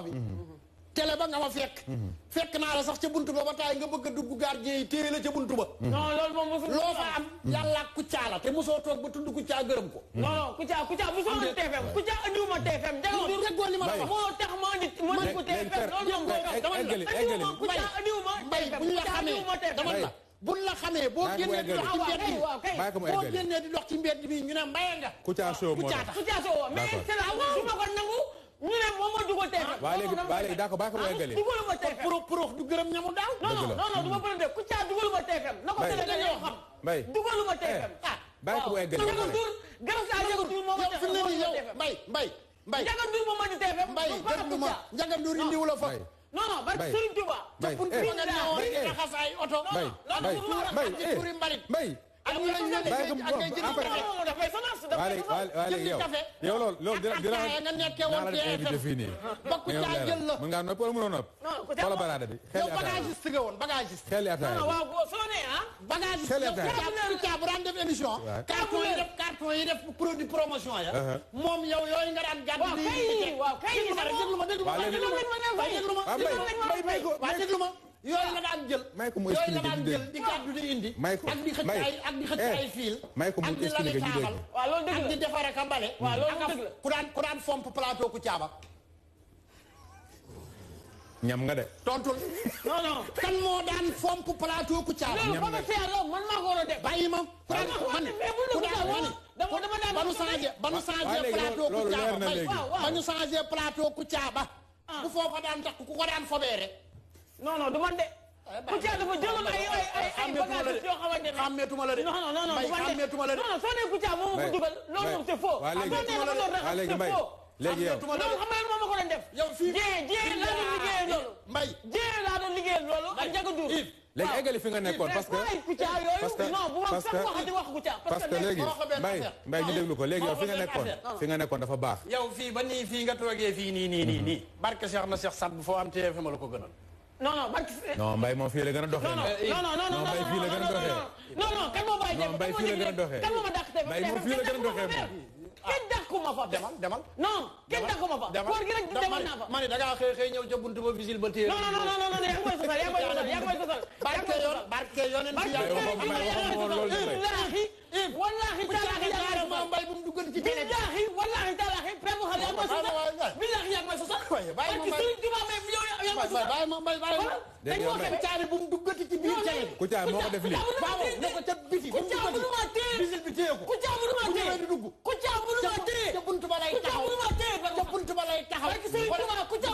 wax bi télé ba nga ma fekk naa la sax ca buntu ba taay nga bëgg a dugg gardien yi téye la ca buntu ba non loolu moom mosul loo fa am yàlla Kouthia la te mosoo toog ba tudd Kouthia gërëm ko non Kouthia mosoo woon TFM Kouthia andiwuma TFM déggoo li ma la wax moo tax ma nit ko TFM loolu moom Kouthia andiwuma Mbay buñ la xamee boo génnee di dox ci mbedd bi ñu ne Mbaye nga Kouthia Show moo tax Kouthia Show mais c'est la du ma ko nangu ñu ne moom moo dugal TFM. waa léegi d'accord baa ko ma eggali. dugaluma TFM pour du gërëm ñamu daaw. non du ma bëri de Kouthia dugaluma TFM. na ko Sénégal yoo xam. Mbaye dugaluma TFM. baa ko ma eggali. Ndiaga Ndour grâce à Ndiaga Ndour moo ma TFM. Mbaye Ndiaga Ndour moo ma di TFM. Mbaye déglu ma Ndiaga Ndour indiwu la fa. non barke Serigne Touba. raxas ay oto. Mbaye ak ñu lañ leen ak ngay jënd dafay yow loolu dina nga nekkee woon invité fii nii ba Kouthia jël la mën ngaa nopp wala mënoo nopp wala baraada bi yow bagagiste nga woon bagagiste xel ataaya waaw soo nee bagagiste Kouthia bu daan def émission carton yi def produit promotion ya moom yow yooyu nga daan gàddu di waaw kay déglu ma yooyu nga daan jël yooyu nga daan jël di gàddu di indi ak di xëcc ay fil ak di lali taabal ak di defar ak a bale ku daan fomp plateau Kouthia ba ñam nga de tontul non kan moo daan fomp plateau Kouthia ba loolu commercial la man maa ko war a def bàyyi ma ba nu changé plateau Kouthia ba ba ñu changé plateau Kouthia ba bu foofa daan tax ku ko daan fobeere non du man de. Kouthia dafa jëloon ay bagages yoo xamante ne. xàmmeetuma la de. non xàmmeetuma la de. non soo nee Kouthia moom moo ko dugal. loolu moom c'est faux. waa léegi Mbaye léegi yow. loolu xam nga moom moo ko doon def. yow fii Dieng laa doon liggéeyal loolu. Mbaye Dieng laa doon liggéeyal loolu ak Ndiaga Ndour. léegi eggali fi nga nekkoon parce que non bu ma sax waxati wax Kouthia. parce que léegi Mbaye ñu déglu ko léegi yow fi nga nekkoon dafa baax. yow fii ba nii fii nga toogee fii nii barke Cheikh na Cheikh Sadd foo am TFM la ko gënal. non Mbaye moom fii la gën a doxee. non Mbaye fii la gën a doxee. non kan moo bàyyi non Mbaye fii la gën a doxee. kan moo ma dàq te Mbaye moom fii la gën a doxee moom. kenn dàqu ma fa. demal. non kenn dàqu ma fa. koor gi rek demal naa fa. ma ne da ngaa xëy ñëw ca buntu ba visile ba téye. non yaa ngi koy sosal. barke yonent bi wallaahi taalaahi Mbaye bu mu duggal ci télé billaahi wallaahi taalaahi pré bu xal yaa ngi koy sosal. billaahi yaa ngi koy sosal. bàyyi ma Kouthia bu mu duggati ci biir télé bi. Kouthia moo ko def lii. waaw ne ko ca biti bu mu duggati visile bi téye ko. Kouthia mënuma téye di dugg. Kouthia mënuma téye ca buntu ba lay taxaw ca buntu ba lay taxaw. Kouthia